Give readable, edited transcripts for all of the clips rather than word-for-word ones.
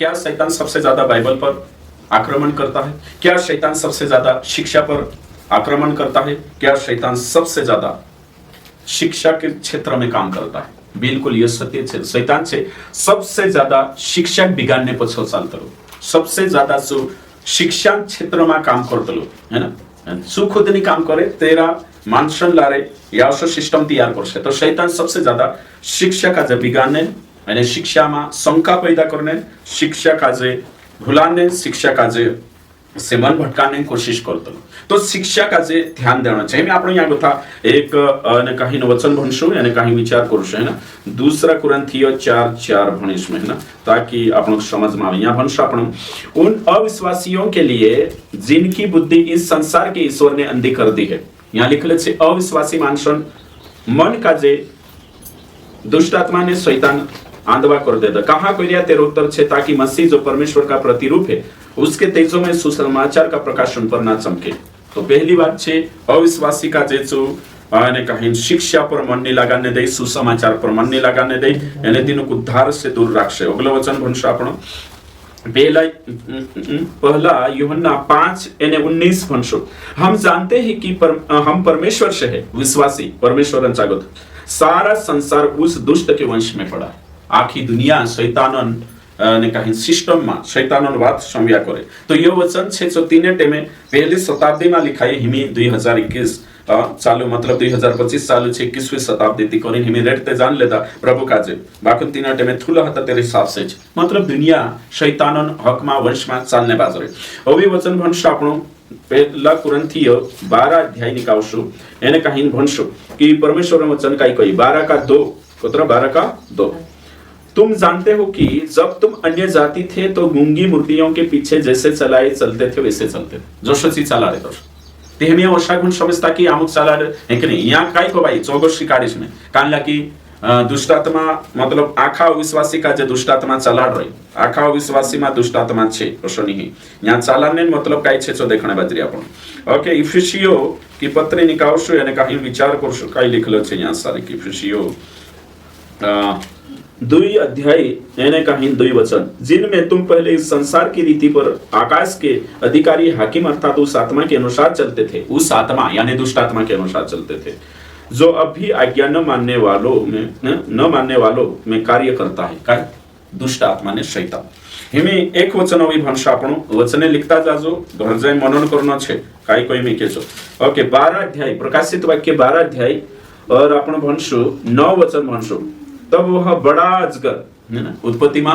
क्या शैतान सबसे ज्यादा बाइबल पर आक्रमण करता है? क्या शैतान सबसे ज्यादा शिक्षा पर आक्रमण करता है? क्या शैतान सबसे ज्यादा शिक्षा के क्षेत्र में काम करता है? बिल्कुल ये सत्य है। शैतान से सबसे ज्यादा शिक्षक बिगाड़ने पछो चालतो, सबसे ज्यादा जो शिक्षा क्षेत्र में काम करतो है ना, सु खुद नहीं काम करे तेरा मानसन लारे या सिस्टम तैयार करसे। तो शैतान सबसे ज्यादा शिक्षा का जे बिगाड़ने यानी शिक्षा में शंका पैदा करने, शिक्षा का जे भुलाने, शिक्षा का जे से मन भटकाने की कोशिश करतो। तो शिक्षा का जे ध्यान देना चाहिए। मैं आपण यहाँ था एक ने काही वचन भणशो यानी काही विचार करूशो है ना, दूसरा कुरिन्थियो 4:4 भणीश में है ना, ताकि आपण समझ में आवे। यहाँ भणशो आपण उन अविश्वासियों के लिए जिनकी बुद्धि इस संसार के ईश्वर ने अंधी कर दी है। यहाँ लिखले छे अविश्वासी मानसन मन का जे दुष्ट आत्मा ने शैतान आंधवा कर देता। कहाँ करिया तेरा उत्तर छे ताकि मसीह जो परमेश्वर का प्रतिरूप है उसके तेजों में सुसमाचार का प्रकाश उन पर ना चमके। तो पहली बात छे अविश्वासी का जे जो यानी कहीं शिक्षा पर मन नहीं लगाने दे, सुसमाचार पर मन नहीं लगाने दे, यानी तीनों को उद्धार से दूर रखे। अगला वचन भणशो आपण पहला यूहन्ना 5:19 भणशो हम जानते हैं कि हम परमेश्वर से है, विश्वासी परमेश्वर जागत सारा संसार उस दुष्ट के वंश में पड़ा है। आखी दुनिया शैतानन ने कहीं सिस्टम में शैतानन बात संव्या करे। तो ये वचन 603 में पहली शताब्दी में लिखाई हिमी 2021 चालू मतलब 2025 चालू छे 21वीं शताब्दी ती कोनी हिमी रेटते जान लेता प्रभु काजे बाकी 3 में थुला हता तेरे हिसाब से मतलब दुनिया शैतानन हक में वंश में चालने बाजरे। अभी वचन भणशो आपण पहला कुरिन्थियो 12 अध्याय निकालशो एने कहीं भणशो कि परमेश्वर वचन काई कही 12:2 कोतरा 12:2 तुम जानते हो कि जब तुम अन्य जाति थे तो गूंगी मूर्तियों के पीछे जैसे चलाए चलते थे वैसे चलते थे। जोशी चला रहे ते हमें ओशा गुण समझता कि अमुक चला रहे है कि नहीं। यहाँ काय को भाई 24 कारिश में कानला की दुष्टात्मा मतलब आखा अविश्वासी का जो दुष्टात्मा चला रही आखा अविश्वासी में दुष्टात्मा छे ओशो नहीं। यहाँ चालाने मतलब काय छे जो देखने बाजरी आपण ओके। इफिसियो की पत्री निकालशो यानी कहीं विचार करशो काय लिखलो छे यहाँ सारे की इफिसियो 2 अध्याय यानी कहीं 2 वचन जिनमें तुम पहले इस संसार की रीति पर आकाश के अधिकारी हाकिम अर्थात उस आत्मा के अनुसार चलते थे, उस आत्मा यानी दुष्ट आत्मा के अनुसार चलते थे जो अभी आज्ञा न मानने वालों में कार्य करता है। काय दुष्ट आत्मा ने शैतान हिमी एक वचन अभी भणशो आपण वचने लिखता जाजो घर जाय मनन करनो छे काय कोई में केजो ओके। 12 अध्याय प्रकाशित वाक्य 12 अध्याय और आपण भणशो 9 वचन भणशो तब वह बड़ा अजगर है ना उत्पत्ति में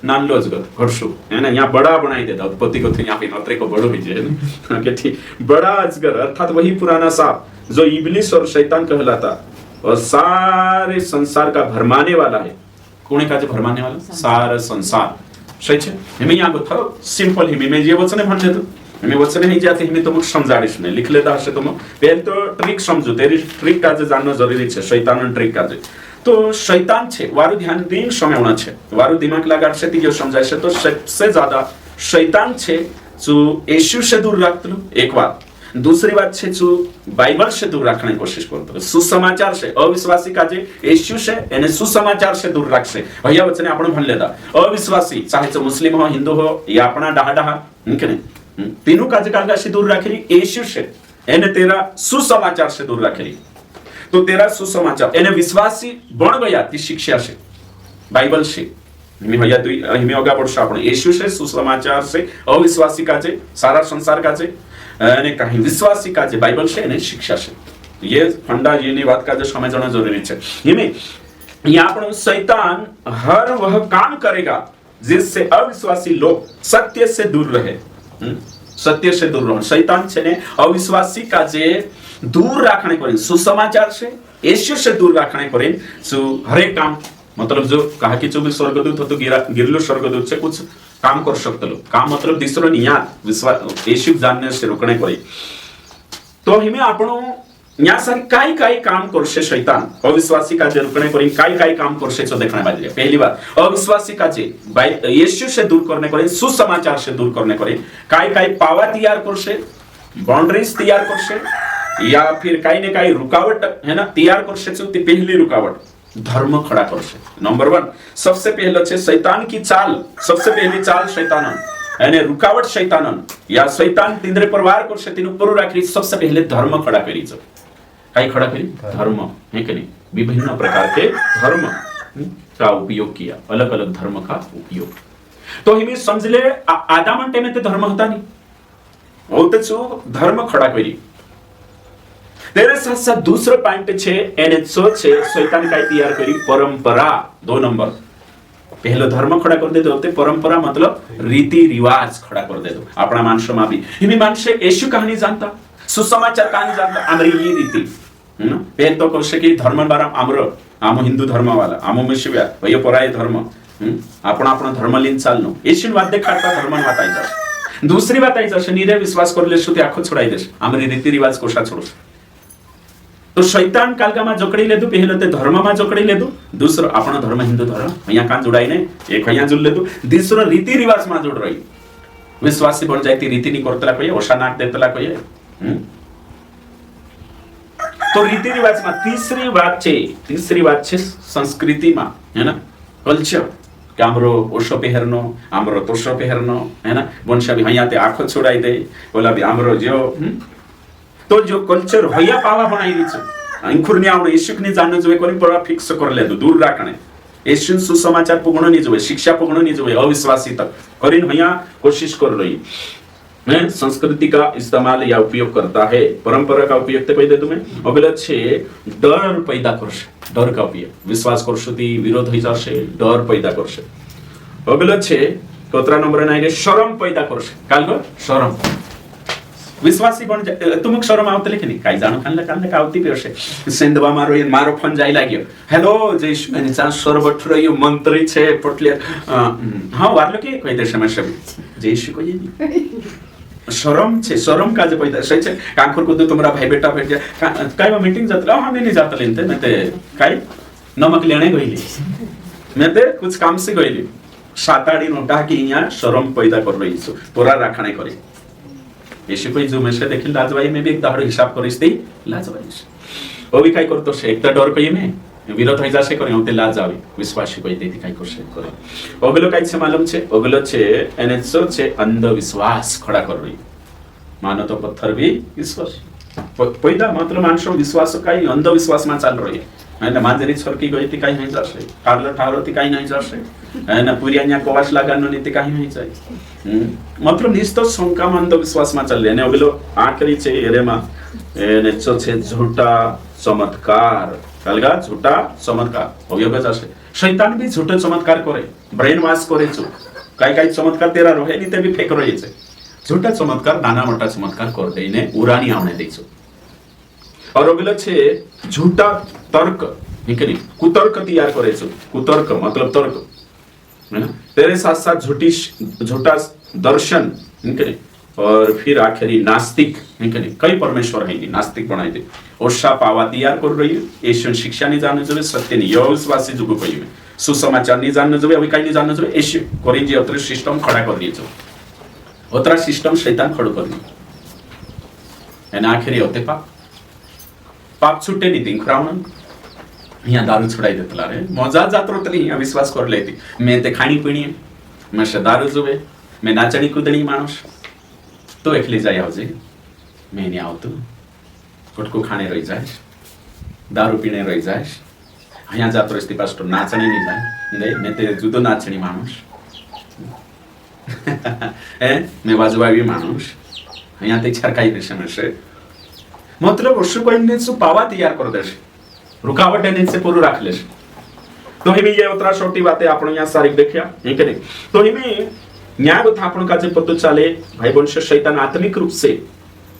नानलो अजगर भरशो है ना। यहाँ बड़ा बनाई देता उत्पत्ति को थे यहाँ पे नौतरे को बड़ो ही है ना ठीक। बड़ा अजगर अर्थात वही पुराना सांप जो इब्लिस और शैतान कहलाता और सारे संसार का भरमाने वाला है। कौन का जो भरमाने वाला सारा संसार सही है। हमें यहाँ को था सिंपल ही मैं ये वचने भन देतो हमें वचने ही जाते हमें तुम समझाड़ीश नहीं लिख लेता हसे तुम पहले तो ट्रिक समझो तेरी ट्रिक का जानना जरूरी है शैतान ट्रिक का तो शैतान छे वारु ध्यान दिन समझना छे वारु दिमाग लगा से जो समझाए से तो सबसे ज्यादा शैतान छे जो यीशु से दूर रखतो एक बात। दूसरी बात छे जो बाइबल से दूर रखने की कोशिश करतो सुसमाचार से अविश्वासी का जे यीशु से यानी सुसमाचार से दूर रख से भैया वचने आपण भन लेता अविश्वासी चाहे तो मुस्लिम हो हिंदू हो या अपना डाहा तीनों का जे से दूर रखेली यीशु से यानी तेरा सुसमाचार से दूर रखेली। तो तेरा सुसमाचार यानी विश्वासी बन गया ती शिक्षा से बाइबल से हिमी भैया दुई हिमी होगा पड़शो आपण यीशु से सुसमाचार से अविश्वासी का जे सारा संसार का जे यानी कहीं विश्वासी का जे बाइबल से यानी शिक्षा से ये फंडा ये नहीं बात का जो समझना जरूरी है। हिमी यहाँ पर शैतान हर वह काम करेगा जिससे अविश्वासी लोग सत्य से दूर रहे सत्य से दूर रहो। शैतान छे ने अविश्वासी का जे दूर रखने को सुसमाचार से यीशु से दूर रखने को हरेक काम मतलब जो कहा कि जो भी स्वर्गदूत हो तो गिरलो स्वर्गदूत से कुछ काम कर सकते लो काम मतलब दिसरो नियात विश्वास यीशु जानने से रोकने को। तो हिमे आपणो यहाँ सारी काई काई काम करसे शैतान अविश्वासी का जे रोकने को काई काम करसे जो देखने बाजी। पहली बात अविश्वासी का जे यीशु से दूर करने को सुसमाचार से दूर करने को काई पावा तैयार करसे बाउंड्रीज तैयार करसे या फिर काई ने काई रुकावट है ना तैयार करसे पहली रुकावट धर्म खड़ा करशे। नंबर 1 सबसे पहले छे शैतान की चाल। सबसे पहली चाल शैतान यानी रुकावट शैतान या शैतान तिंद्रे पर वार करशे तेनु पर राखी सबसे पहले धर्म खड़ा करी छ। काई खड़ा करी? धर्म है कि नहीं? विभिन्न प्रकार के धर्म का उपयोग किया, अलग अलग धर्म का उपयोग। तो हिमी समझले आदा मन टाइम ते धर्म होता नहीं, होते छो धर्म खड़ा करी। तेरे साथ साथ दूसरा पॉइंट छे एनएचओ छे शैतान काय तैयार करी? परंपरा। 2 नंबर पहले धर्म खड़ा कर दे होते, परंपरा मतलब रीति रिवाज खड़ा कर दे दो। अपना मानसो मा भी हिमी मानसे येशू कहानी जानता, सुसमाचार कहानी जानता, आमरी ये रीति पहले तो कौशे की धर्म बारा आमरो आमो हिंदू धर्म वाला आमो मिशिव्या वयो पराय धर्म आपण आपण धर्म लीन चालनो येशून वाद्य काढता धर्म वाटायचा। दूसरी बात आई जसे निरे विश्वास करले शो ते आखो छोडाई देश आमरी रीति रिवाज कोशा छोडो। तो शैतान कालगामा जोकड़ी लेदु, पहले ते धर्म मा जोकड़ी लेदु, दूसरो आपण धर्म हिंदू धर्म અહીંયા કાં જોડાઈ ને એક અહીંયા જોડ લેદુ, दूसरो रीति रिवाज मा जोड़ रही विश्वासी बन जाती रीति नी करतला कोई ओशा नाक देतला कोई। तो रीति रिवाज में तीसरी बात छे संस्कृति में है ना, कल्चर के आमरो ओशो पहरनो आमरो तोशो पहरनो है ना, वंशा भी हयाते आंखो छोड़ाई दे बोला भी आमरो जो तो जो कल्चर हया पावा बनाई दी छ अंकुरनी आवडे येशूकनी जाणो जोवे कोणी परा फिक्स कर ले दूर राखणे येशू सुसमाचार पुगणो नी जोवे, शिक्षा पुगणो नी जोवे, अविश्वासी तक करीन हया कोशिश कर रही है। संस्कृति का इस्तेमाल या उपयोग करता है, परंपरा का उपयोग ते पैदे तुम्हें अगले छे डर पैदा करशे, डर का उपयोग विश्वास करशुती विरोध होई जाशे, डर पैदा करशे। अगले छे कोतरा नंबर नाय शरम पैदा करशे, काल गो शरम विश्वासी बन तुमक शरम आवतले की नाही काय जाणो कानले आवती पेशे सेंदवा मारो फोन जाई लाग्यो हेलो जयशु मैंने चा सरबठ रह्यो मंत्री छे पटले हां वारलो के कोई देश में सब जयशु को ये शरम छे, शरम का जे पैदा सही छे कांखर को तुम्हारा भाई बेटा भेट गया काय मीटिंग जातला हम नहीं जातले इंते मैं ते काय नमक लेने गईली मैं ते कुछ काम से गईली 7-8 नोटा की यहाँ शरम पैदा कर रही छु पूरा राखणे करे येशू कोई जो मेशे देखिल लाजवाई में भी एक दाहरो हिसाब करिस दे लाजवाई ओ भी काय करतो शे एक डर कई में विरोध होई जासे करे होते लाजावे विश्वासी कोई देती काय करशे करे ओगलो काय छे मालूम छे ओगलो छे एनेसो छे अंधविश्वास खड़ा कर रही मानो तो पत्थर भी विश्वास पैदा मतलब मानसो विश्वास काय अंधविश्वास में चाल रही है ना मांजरी छरकी गई थी काही नहीं जाशे कारला ठारो थी काही नहीं जाशे है ना पुरियान्या कोवास लगानो नीति काही नहीं जाय मतलब निस्तो शंका अंधविश्वास में चल रहे ओगलो आखरी छे एरेमा एनेसो छे झूठा चमत्कार अलगा झूठा चमत्कार अवयोग जाशे शैतान भी झूठे चमत्कार करे ब्रेन वॉश करे छु काय काय चमत्कार तेरा रहे नी ते भी फेक रही छे झूठा चमत्कार नाना मोटा चमत्कार कर देने उरानी आवने दे छु और अगलो छे झूठा तर्क निकली कुतर्क तैयार करे छु कुतर्क मतलब तर्क है ना तेरे साथ साथ झूठा दर्शन निकली और फिर आखिरी नास्तिक निकली कई परमेश्वर है नास्तिक बनाई दे ओशा पावा तैयार कर रही है येशू शिक्षा नहीं जानने जोवे सत्य नहीं यहोवासी जुगु कई में सुसमाचार नहीं जानने जोवे अभी कई नहीं जानने जोवे येशू कोरी जे अत्र सिस्टम खड़ा कर दिए जो अत्र सिस्टम शैतान खड़ो कर दिए है ना आखिरी होते पाप छुट्टे नहीं दिन खरावण यहाँ दारू छुड़ाई देतला रे मजा जात रोतली यहाँ विश्वास कर लेती मैं ते खानी पीनी मैं से दारू जुवे मैं नाचनी कूदनी मानुष तो एकली जाए आवजे मैं नहीं आवतो गुटको खाने रही जाए दारू पीने रही जाए यहाँ जात रस्ती पास्टर नाचने नहीं जाए नहीं मैं ते जुदो नाचनी मानुष मैं बाजवावी मानुष यहाँ ते छरकाई देशे में से मतलब उसको कोई ने सु पावा तैयार कर देश रुकावट है से पूरा रख लेश तो ही भी ये उतरा छोटी बातें आपण यहाँ सारी देखिया ये करे तो ही भी न्याय बता आपण का जे पतो चले भाई वंश शैतान आत्मिक रूप से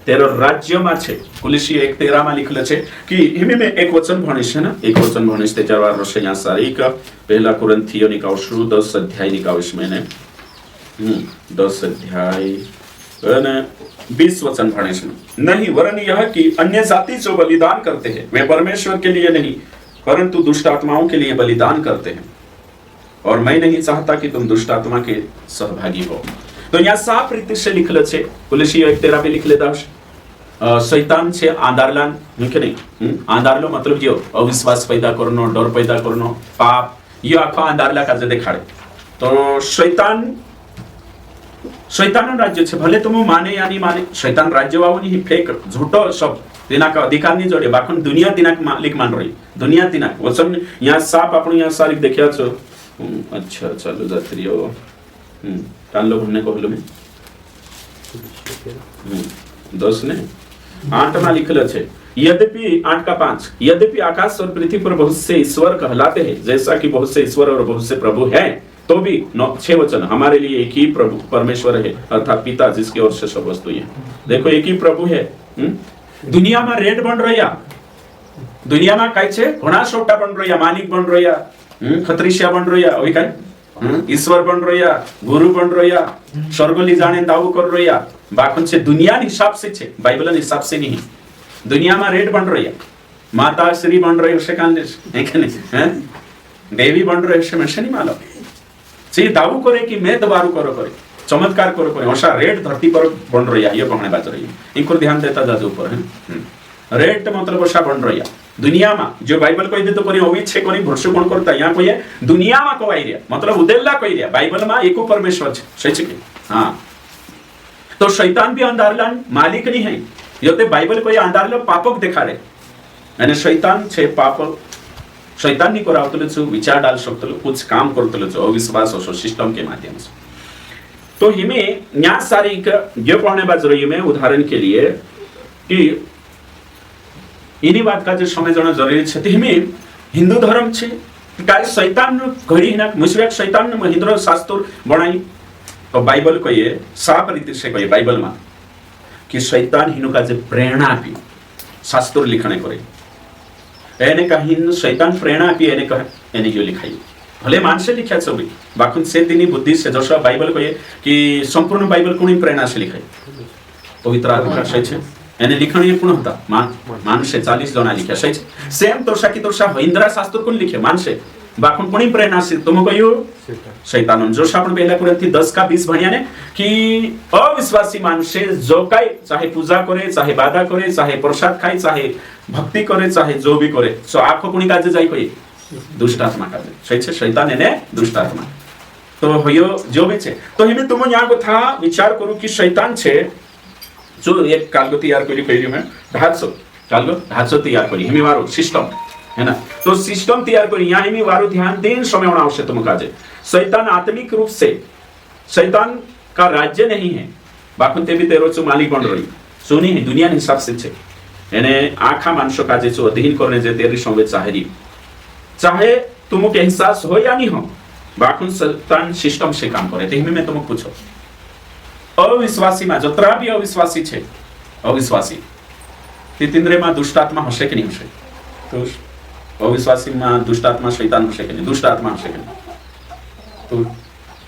तेरो राज्य में छे कुलिसी 1:13 में लिखले छे कि हिमी में एक वचन भणिस है ना एक वचन भणिस ते 4 वर्ष यहाँ सारी का पहला कुरिन्थियों निकाउशु 10 अध्याय निकाउश मैंने 10 अध्याय ने 20 वचन भणिस नहीं वरन यह कि अन्य जाति जो बलिदान करते हैं वे परमेश्वर के लिए नहीं परंतु दुष्ट आत्माओं के लिए बलिदान करते हैं और मैं नहीं चाहता कि तुम दुष्ट आत्मा के सहभागी हो। तो यहाँ साफ रीति से लिख ले कुलिसी 1:13 पे लिख लेता शैतान छे आंधारलान के नहीं आंधारलो मतलब जो अविश्वास पैदा करनो, डर पैदा करनो, पाप, ये आखो आंधारला काजे देखाड़े। तो शैतान राज्य छे, भले तुम माने या नहीं माने, शैतान राज्य वावनी ही फेक झूठो सब तिना का अधिकार नहीं जोड़े, बाखन दुनिया तिना मालिक मान रही, दुनिया तिना वचन यहाँ साफ आपण यहाँ सारी देखिया छो। अच्छा चलो जात्री हो कान लो घूमने को में 10 ने 8 में लिखल है, यद्यपि 8 का 5, यद्यपि आकाश और पृथ्वी पर बहुत से ईश्वर कहलाते हैं, जैसा कि बहुत से ईश्वर और बहुत से प्रभु हैं, तो भी 6 वचन हमारे लिए एक ही प्रभु परमेश्वर है, अर्थात पिता जिसकी ओर से सब वस्तु है। देखो एक ही प्रभु है। दुनिया में रेड बन रहा, दुनिया में कई छे घणा छोटा बन रहा, मालिक बन रहा, खत्रीशिया बन रहा, वही कई ईश्वर बन रहा, गुरु बन रहा, स्वर्गली जाने दाऊ कर रहा, बाखन से दुनिया हिसाब से छे, बाइबल हिसाब से नहीं। दुनिया में रेड बन रहा, माता श्री बन रही उसे कान देवी बन रहे उसे मैं नहीं मालूम, से दाऊ करे कि मैं दबारू करो करे, चमत्कार करो करे, ऐसा रेड धरती पर बन रही है, ये कहने बात रही है, इनको ध्यान देता जाते ऊपर है। रेड मतलब ऐसा बन रही है दुनिया में, जो बाइबल कही दे तो कोई अभी छे कोई भरोसे कौन करता, यहाँ कोई दुनिया में कोई रिया मतलब उदेला कोई रिया, बाइबल में एको परमेश्वर छे, सही छे। हाँ तो शैतान भी अंधारलान मालिक नहीं है, यो ते बाइबल कोई अंधारलो पापक देखा रे, यानी शैतान छे पाप, शैतान नहीं करावतले छो, विचार डाल सकतलो, कुछ काम करतलो छो, अविश्वास और सिस्टम के माध्यम से। तो हिमें न्याय सारी का ये पढ़ने बात जरूरी में उदाहरण के लिए कि इन्हीं बात का जो समझना जरूरी है। हिमें हिंदू धर्म छे काय शैतान घड़ी ना मुश्किल शैतान ने हिंदू शास्त्र बनाई, तो बाइबल को ये साफ रीति से कहे बाइबल में कि शैतान हिनु का जो प्रेरणा भी शास्त्र लिखने करे, एने का हिंदू शैतान प्रेरणा भी एने का एने जो लिखाई, भले मानसे लिखा छबी बाकुन से तिनी बुद्धि से जैसा बाइबल को ये कि संपूर्ण बाइबल कोनी प्रेरणा से लिखाई, पवित्र आत्मा से छे एने लिखण ये कोण होता मानसे 40 जना लिखा सही छे, सेम तोरसा की तोरसा इंद्रा शास्त्र कोण लिखे मानसे बाकुन कोनी प्रेरणा से तुम कहियो शैतान जो आपण पहला कुरंती 10 का 20 भणिया ने कि अविश्वासी मानसे जो काय चाहे पूजा करे, चाहे बाधा करे, चाहे प्रसाद खाए, चाहे भक्ति करे, चाहे जो भी करे, सो आखो कोनी काजे जाई कोई दुष्ट आत्मा का सही छे, शैतान ने दुष्ट आत्मा तो होयो जो भी छे। तो हिमे तुम यहाँ को था विचार करू कि शैतान छे जो एक कालगो तैयार करी पहली में ढांचो तैयार करी हिमे वारो सिस्टम है ना, तो सिस्टम तैयार करी यहाँ हिमे वारो ध्यान देन समय होना आवश्यक तुम काजे। शैतान आत्मिक रूप से शैतान का राज्य नहीं है, बाकुन ते भी तेरो चो मालिक बन रही सुनी है दुनिया हिसाब से छे, एने आखा मानसो काजे चो अधीन करने जे तेरी संवेद चाहेरी, चाहे तुमको एहसास हो या नहीं हो, बाकुन शैतान सिस्टम से काम करे। तेही में तुमको पूछो अविश्वासी में जतरा भी अविश्वासी छे, अविश्वासी तितिंद्रे में दुष्टात्मा हशे कि नहीं हशे, तो अविश्वासी में दुष्टात्मा शैतान हशे कि नहीं, दुष्टात्मा हशे कि नहीं, तो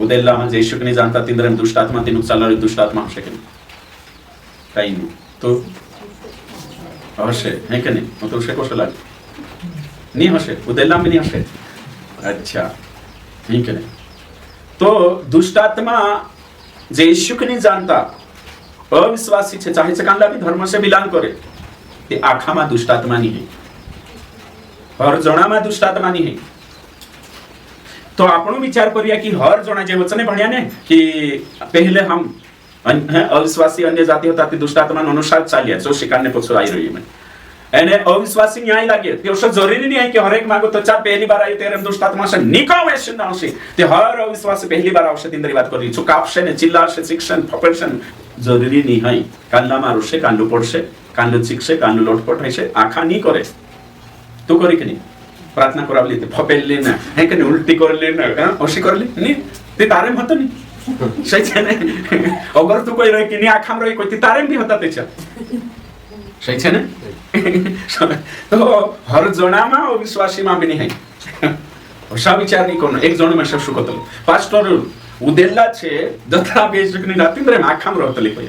उदेला में यीशु के नहीं जानता तिंद्रे में दुष्टात्मा तीन चल दुष्टात्मा हशे कि नहीं, कहीं नहीं, तो हशे है कि नहीं, मतलब उसे कौशल लागे नहीं हशे, उदेला में नहीं हशे, अच्छा ठीक है। तो दुष्टात्मा यीशु के नहीं जानता अविश्वासी छे, चाहे चकांला भी धर्म से बिलोंग करे, ते आखा में दुष्टात्मा नहीं है, हर जना में दुष्टात्मा नहीं है। तो आपनो विचार करिया कि हर जना जे वचने भणिया ने कि पहले हम अविश्वासी अन्य जाति होता ते दुष्टात्मा अनुसार चालिया जो शिकारने पछो आई रही में एने अविश्वासी न्याय लागे, ते उससे जरूरी नहीं है कि हर एक मांगो तो चार पहली बार आई तेरे दुष्ट आत्मा से निकाल वैसे ना उसे, ते हर अविश्वासी पहली बार आवश्यक इंद्रिय बात करी चुकावशे ने चिल्लाशे शिक्षण फपेशन जरूरी नहीं है, कानला मारुशे कानलु पड़शे कानलु चिकशे कानलु लोटपट हैशे आखा नहीं करे, तो करी कि नहीं प्रार्थना करावली ते फपेल लेना है कि नहीं उल्टी कर लेना ओशी कर ले नहीं, ते तारे में होता नहीं सही है ना, अगर तू कोई रहे कि नहीं आखा में रही कोई ते तारे में भी होता तेचा सही है ना। तो हर जना में अविश्वासी में भी नहीं है, ऐसा विचार नहीं करना एक जन में सब सुखतल पास्टर उदेला छे जतरा बेजक नहीं राती रे आखा में रहतले कोई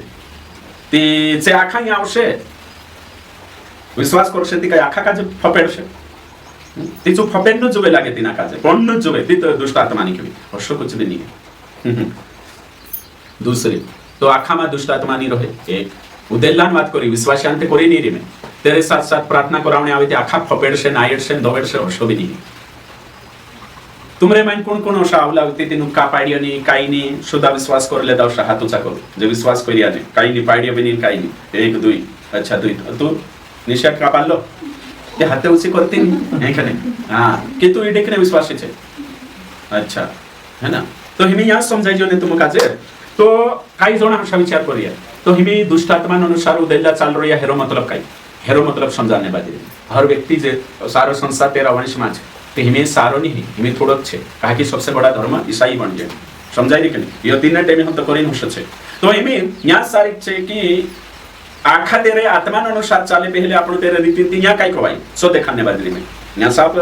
ते जे आखा ही आवशे विश्वास करशे ती काय आखा का जे फपेडशे ती जो फपेड न जोबे लागे तीना काजे पण न जोबे ती तो दुष्ट आत्मा नहीं कभी हर्ष कुछ भी नहीं है। दूसरी तो आखा में दुष्ट आत्मा नहीं रहे एक, उदेलान बात करी विश्वासांत करी नहीं रे मैं तेरे साथ साथ प्रार्थना करावणे आवे ते आखा फपेड से नायड से दोवेड से वर्षो भी नहीं तुमरे माइन कोण कोण अशा आवला होती तिनु का पाडियो नी काही नी सुद्धा विश्वास करले दावशा हात उचा करू जे विश्वास करिया ने काही नी पाडियो भी नी काही नी एक दुई अच्छा दुई तू निशात का पालो ते हाते उची करते नी है कने हां कि तू इडे कने विश्वास छे अच्छा है ना तो हिमी या समजाय जो ने तुम काजे तो काही जण अशा विचार करिया तो हिमी दुष्टात्मा अनुसार उदेला चाल रहिया हेरो मतलब काही हेरो मतलब समझाने बादी हर व्यक्ति जे सारो संसार तेरा वंश माच ते हिमे सारो नहीं हिमे थोड़क छे कहा कि सबसे बड़ा धर्म ईसाई बन गए समझाई नहीं कनी यो तीन टाइम हम तो करिन होश छे तो हिमे न्या सारी छे कि आखा तेरे आत्मा अनुसार चाले पहले आपण तेरे रीति तिया काय कहवाई सो देखाने बादरी में न्या साहब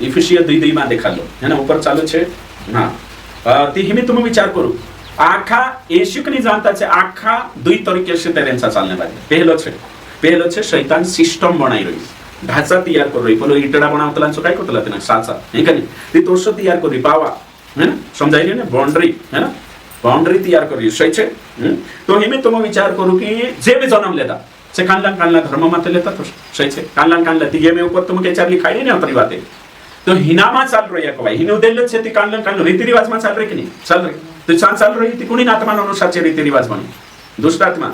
इफिसियन 2:2 में देखा लो है ना ऊपर चालू छे हां ते हिमे तुम विचार करू आखा येशू कनी जानता छे आखा दुई तरीके से तेरेंसा चालने बादी पहलो छे शैतान सिस्टम बनाई रही ढांचा तैयार कर रही बोलो इटड़ा बनावतला सो काय करतला तेना साचा हे कनी ती तोरसो तैयार कर रही पावा है ना समझाई ने बाउंड्री है ना बाउंड्री तैयार कर रही सही छे तो हिमे तुम विचार करू कि जे भी जन्म लेता से कानला धर्म माते लेता तो सही छे कानला तिगे में ऊपर तुम के चारली खाई नहीं अपनी बातें तो हिनामा चाल रही है कवाई हिनु देल छे ती कानला रीति रिवाज में चाल रही कि नहीं चल रही तो चाल रही थी कुणी आत्मा अनुसार चे रीति रिवाज बनी दुष्ट आत्मा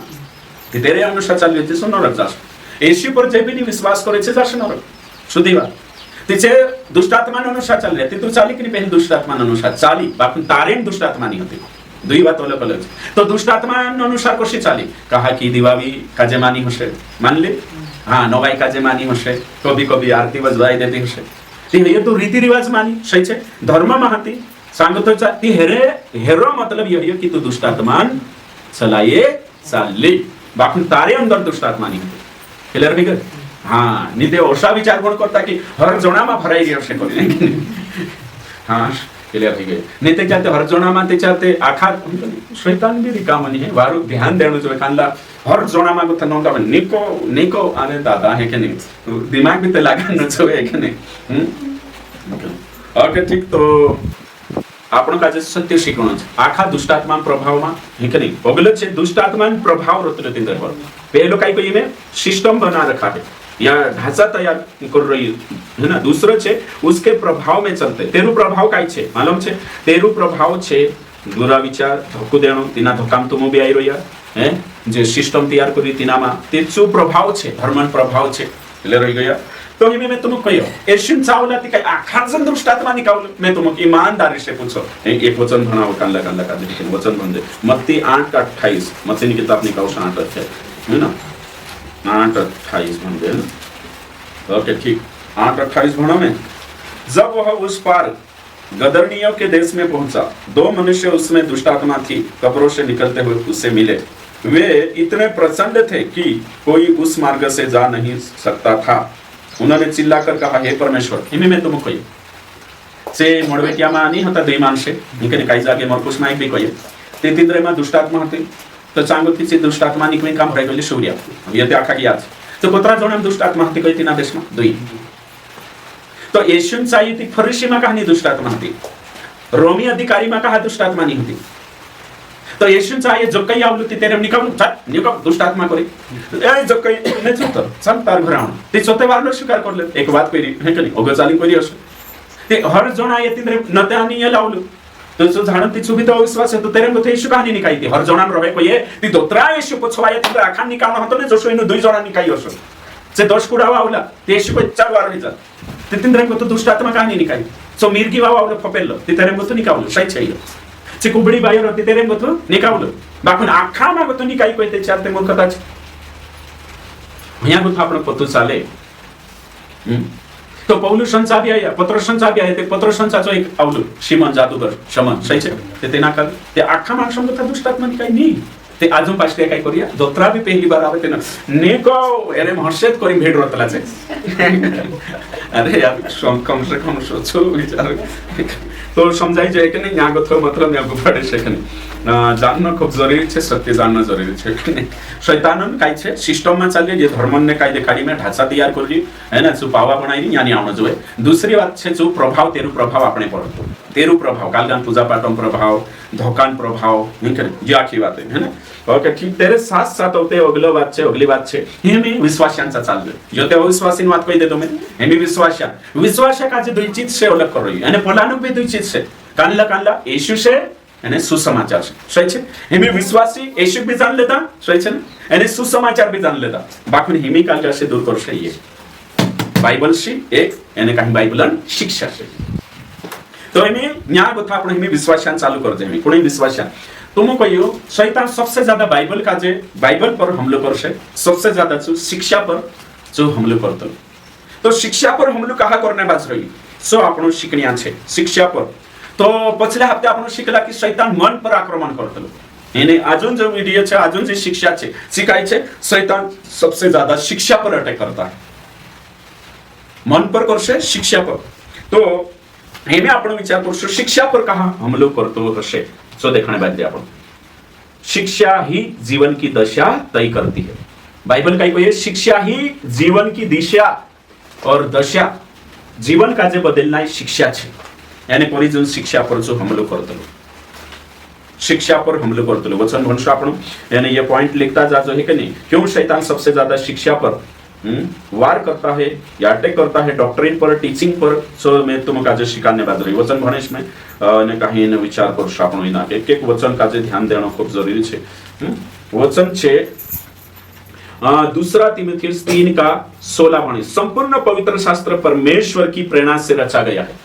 ती तेरे अनुसार चाल रही थी सो नरक जास येशू पर जे भी विश्वास करे छे जाश नरक शुद्धी बात तिचे दुष्ट आत्मा अनुसार चाल रही थी तू चाली कि नहीं पहले दुष्ट आत्मा अनुसार चाली बाकी तारेन दुष्ट आत्मा नहीं होती दुई बात अलग अलग तो दुष्ट आत्मा अनुसार कशी चाली कहा कि दिवावी काजे मानी होशे मान ले हां नवाई काजे मानी होशे कभी कभी आरती बजवाई देती होशे ती ये तो रीति रिवाज मानी सही छे धर्म महती सांगतो ती हेरो मतलब यही कि तू दुष्ट आत्मा चलाये चालली बाकी तारे अंदर दुष्ट आत्मा नहीं होती क्लियर भी कर हां निते ओशा विचार कोण करता कि हर जणामा भराई रे असे करी हां क्लियर भी गए निते जाते हर जणामा ते जाते आखा शैतान भी रिकाम नहीं है वारो ध्यान देणो जो कानला हर जणामा को तनो निको आने दादा है के नहीं दिमाग भी ते लागन जो है के नहीं ओके ठीक तो आपण काजे सत्य शिकवण आखा दुष्टात्मा प्रभाव में है के नहीं ओगले छे दुष्टात्मा प्रभाव रतले तिंदर पर पहलो काय कोई में सिस्टम बना रखा है या ढांचा तैयार कर रही है ना दूसरा छे उसके प्रभाव में चलते तेरू प्रभाव काय छे मालूम छे तेरू प्रभाव छे बुरा विचार धक्को देणो तिना धक्काम तुम भी आई रहिया है जे सिस्टम तैयार करी तिनामा तेचो प्रभाव छे धर्मन प्रभाव छे ले रही गया तो हिमे मैं तुमको कहियो एशियन चावला ती काय आखा जन दुष्टात्मा निकावल मैं तुमको ईमानदारी से पूछो एक वचन भणाओ कानला का देखिए वचन बंदे मत्ती 8:28 मत्ती की किताब निकाल 8 है ना 8:28 बंदे ओके ठीक 8:28 भणो में जब वह उस पार गदरनियों के देश में पहुंचा दो मनुष्य उसमें दुष्टात्मा थी कब्रों से निकलते हुए उससे मिले वे इतने प्रचंड थे कि कोई उस मार्ग से जा नहीं सकता था उन्होंने चिल्लाकर कहा हे परमेश्वर हिमे में तुम कोई से मोडवेटिया में नहीं होता दुई मानसे निकने काही जागे मरकुस नाइक भी कोई ते तिंद्रे में दुष्टात्मा होती तो चांगो थी दुष्टात्मा निकमे काम भराई गली सूर्य ये ते आखा गया तो कोतरा जण दुष्टात्मा होती कोई तिना देश में दुई तो येशून चाहिए थी फरीसी में कहानी दुष्टात्मा होती रोमी अधिकारी में कहा दुष्टात्मा नहीं होती तो येशून चाहिए जो कई आवलुती तेरे निकाल निकाल दुष्टात्मा करे ए जो कई ने चुतो चल तार घराण ते चोते वारनो स्वीकार करले एक बात करी है कनी ओगे चाली करी असो ते हर जण आहे तिंद्रे नतानी लावलो तो जो झाण ती सुबी तो विश्वास है तो तेरे मथे येशू कहानी निकाई थी हर जणान रहे को ये ती दोत्रा येशू पछवाय ती आखा निकाल होतो ने जो सोइनो दुई जणा निकाई असो से दोष कुडावा आवला ते येशू को चार वार विचा ते तिंद्रे को तो दुष्टात्मा कहानी निकाई सो मिरगी वावा आवलो फपेलो ते तेरे मथे निकावलो सही छैयो चे कुबडी बायर होती तेरे मथो निकावलो बाकुन आखा मा गतो निकाई कोई ते चारते मूर्खता छे भया गुथ आपण पतो चाले तो पौलुस संचा भी आया पत्रस संचा भी आया ते पत्रस संचाचो एक आवलो शिमन जादूगर शमन सही छे ते तेना कर ते आखा मा संगत दुष्टात्मा निकाई नी ते आजून पाछले काय करिया दोत्रा भी पहली बार आवे तेना नेको एरे हर्षित करी भेट रतला छे अरे यार कम से कम सोचो विचार तो समझाई जाए कि नहीं यहाँ को थोड़ा मतलब यहाँ को पढ़े से જાણવું ખૂબ જરૂરી છે, સત્ય જાણવું જરૂરી છે. શૈતાનન કાંઈ છે સિસ્ટમમાં ચાલે, જે ધર્મને કાંઈ દેખાડીને ઢાંચા તૈયાર કરી એને શું પાવા બનાવી યાની આવડો જોઈએ. દૂસરી વાત છે જો પ્રભાવ, તેરું પ્રભાવ આપણે પડતો, તેરું પ્રભાવ કાલગાન પૂજા પાઠનો પ્રભાવ, ધોકાન પ્રભાવ, જે આખી વાત હે ને. ઓકે ઠીક. તેરે સાથ સાથ હોતે અગલો વાત છે, અગલી વાત છે હેમી વિશ્વાસ્यांचा चालले. જો તે અવિશ્વાસી વાત કહી દે તમે હેમી વિશ્વાસ્યા. વિશ્વાસ્યા કાજે દુઈ ચીજ છે અલગ કરો અને પોલાનું બી દુઈ ચીજ છે. કાનલા યેશુ છે અને સુસમાચાર છે. સહી છે. હેમી વિશ્વાસી યેશુ બી જાણ લેતા, સહી છે ને, અને સુસમાચાર બી જાણ લેતા. બાકી હેમી કાલ જશે દૂર કરશે એ બાઇબલ છે એક એને કાંઈ બાઇબલ શિક્ષા છે. तो इन्हें न्याय बता अपने इन्हें विश्वासान चालू कर दे. हमें कोई विश्वासान तुम कहियो शैतान सबसे ज्यादा बाइबल का जे बाइबल पर हमलो कर से सबसे ज्यादा जो शिक्षा पर जो हमलो करतो. तो शिक्षा पर हमलो कहा करने बाज रही सो आपण शिकण्या छे शिक्षा पर. तो पछले हप्ते आपण शिकला की शैतान मन पर आक्रमण करतो. એને આજુન जो वीडियो છે, આજુन જે शिक्षा છે શીખાય છે, शैतान सबसे ज्यादा शिक्षा पर अटैक करता है, मन पर करશે शिक्षा पर. तो એમે આપણો વિચાર કરશું शिक्षा पर कहा हमलो करतो हશે. सो देखने बाद दे आपण शिक्षा ही जीवन की दशा तय करती है. बाइबल का कोई शिक्षा ही जीवन की दिशा और दशा, जीवन का जे बदलना शिक्षा છે. यानी परिजन शिक्षा पर जो हमलो करतो, शिक्षा पर हमलो करतो वचन भणशो आपण यानी ये पॉइंट लिखता जाजो है कि नहीं. क्यों शैतान सबसे ज्यादा शिक्षा पर वार करता है या अटैक करता है, डॉक्ट्रिन पर, टीचिंग पर. सो मैं तुम काजे शिकाने बाद रही वचन भणेश में ने काही ने विचार करशो आपण इना एक एक वचन काजे ध्यान देणो खूब जरूरी छे. वचन छे दूसरा तीमुथियुस 3 का 16 भणी संपूर्ण पवित्र शास्त्र परमेश्वर की प्रेरणा से रचा गया है.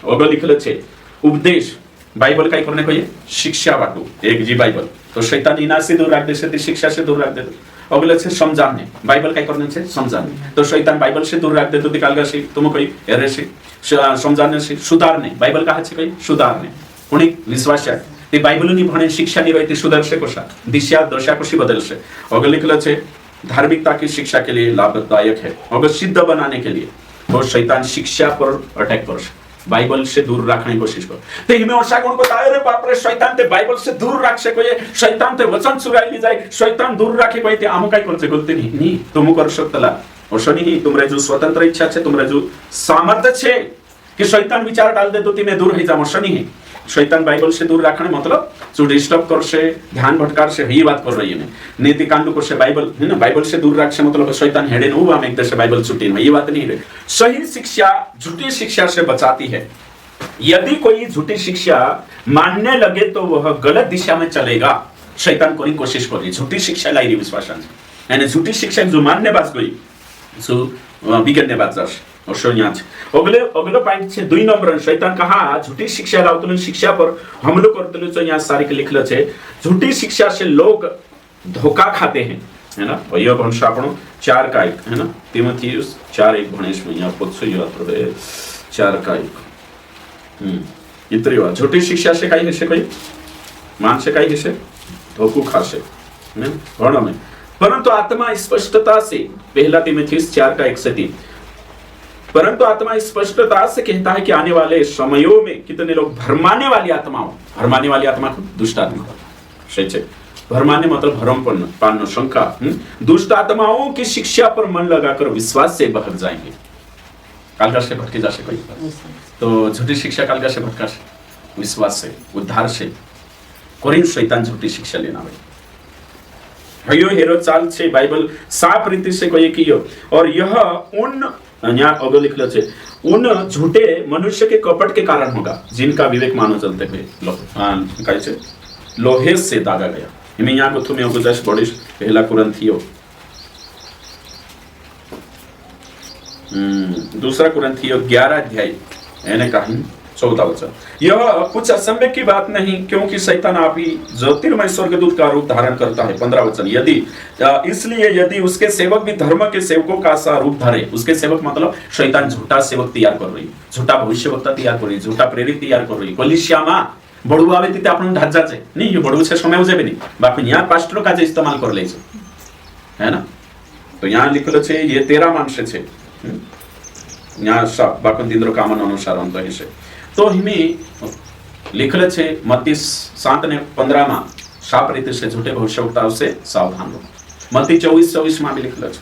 अगो लिखल छे उपदेश. बाइबल काय करने को ये शिक्षा वाटू एक जी बाइबल. तो शैतान इना से दूर रख दे से शिक्षा से दूर रख दे. अगले से समझाने बाइबल काय करने से समझाने. तो शैतान बाइबल से दूर रख दे तो निकाल से तुम कोई एरे से समझाने से सुधारने. बाइबल का है कोई सुधारने कोणी विश्वास आहे ते बाइबल नी भणे शिक्षा नी रही सुधारसे कशा दिशा दशा कशी बदलसे. अगले लिखलं छे धार्मिकता की शिक्षा के लिए लाभदायक है. अगर सिद्ध बनाने के लिए तो शैतान शिक्षा पर अटैक करसे, बाइबल से दूर रखने की कोशिश कर. ते हिमे अशा कोण बताए रे बाप रे शैतान ते बाइबल से दूर रख से कोई शैतान ते वचन चुराई ली जाए, शैतान दूर रखे कोई ते आम काय करते गलती नहीं तुम कर सकतला. अशो नहीं तुमरे जो स्वतंत्र इच्छा छे, तुमरे जो सामर्थ्य छे कि शैतान विचार डाल दे तो तिने दूर रही जाम. अशो नहीं शैतान बाइबल से दूर रखने मतलब जो डिस्टर्ब करसे, ध्यान भटकार से ही बात कर रही है. नीति कांड करसे बाइबल है ना, बाइबल से दूर रख से मतलब शैतान हेडे नो हम एक दशे बाइबल छुट्टी में ये बात नहीं है. सही शिक्षा झूठी शिक्षा से बचाती है. यदि कोई झूठी शिक्षा मानने लगे तो वह गलत दिशा में चलेगा. शैतान कोई कोशिश कर रही झूठी शिक्षा लाई रही विश्वासान यानी झूठी शिक्षा जो मानने बात गई सो बिगड़ने बात जाश. अगले पॉइंट छे 2 नंबर शैतान कहा झूठी शिक्षा लावतो शिक्षा पर हमलो करतो. तो यहाँ सारी लिखल छे झूठी शिक्षा से लोग धोखा खाते हैं है ना. ये भणशो आपण 4 का 1 है ना. तीमुथियुस 4:1 भणेश में यहाँ पोचो यो 4 का 1 इतरी बात. झूठी शिक्षा से काही हशे कोई मान से काही हशे धोखू खासे ने भणो में. परंतु आत्मा स्पष्टता से पहला तीमुथियुस 4 का 1 से 3 परंतु आत्मा स्पष्टता से कहता है कि आने वाले समयों में कितने लोग भरमाने वाली आत्मा को दुष्ट आत्मा सही है. भरमाने मतलब भरम पान शंका दुष्ट आत्माओं की शिक्षा पर मन लगाकर विश्वास से बहक जाएंगे. कालका से भटके जा कोई तो झूठी शिक्षा कालका से भटका से विश्वास से उद्धार से कोरिन शैतान झूठी शिक्षा लेना हयो हेरो चाल से बाइबल साफ रीति से कोई कियो. और यह उन यहाँ अगो लिखल छे उन झूठे मनुष्य के कपट के कारण होगा जिनका विवेक मानो चलते हुए लोहे से दागा गया. इमे यहाँ को तुम्हें उपदेश बड़िश पहला कुरिन्थियो दूसरा कुरिन्थियो 11 अध्याय यानी कहीं 14 वचन. यह कुछ असंभव की बात नहीं क्योंकि शैतान आप ही ज्योतिर्मय स्वर्गदूत का रूप धारण करता है. 15 वचन. इसलिए यदि उसके सेवक भी धर्म के सेवकों का सा रूप धरे. उसके सेवक मतलब शैतान झूठा सेवक तैयार कर रही, झूठा भविष्यवक्ता तैयार कर रही, झूठा प्रेरित तैयार कर रही. कलिसियामा बड़ू आवे तिते आपण ढाच जाचे नहीं ये बड़ू से समय जेबे नहीं बाकी यहाँ पास्टर का जे इस्तेमाल कर ले है ना. तो यहाँ लिखल छे ये 13 मानसे छे यहाँ सब बाकी दिन रो कामन अनुसार अंत है. तो हिमे लिखल छे मत्ती 7:15 में साफ रीते से झूठे भविष्यवक्ताओं से सावधान रहो। मत्ती 24:24 में भी लिखल छे।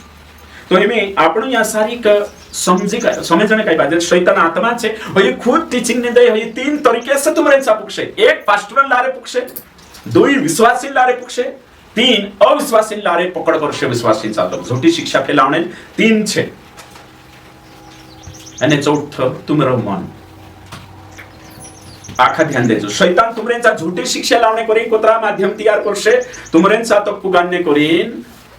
तो एमें आपण या सारी का समझने कई बात शैतान आत्मा छे और ये खुद टीचिंग ने दे ये 3 तरीके से तुमरे सा पुक्षे। 1 पास्टर लारे पुक्षे, 2 विश्वासी लारे पुक्षे, 3 अविश्वासी लारे पकड़ करशे विश्वासी चालो झूठी शिक्षा फैलावणे 3 छे। અને ચોથું तुमरो मन आखा ध्यान देजो शैतान तुमरेंचा झूठी शिक्षा लावणे करी कोतरा माध्यम तयार करशे तुमरेंचा तो पुगाने करीन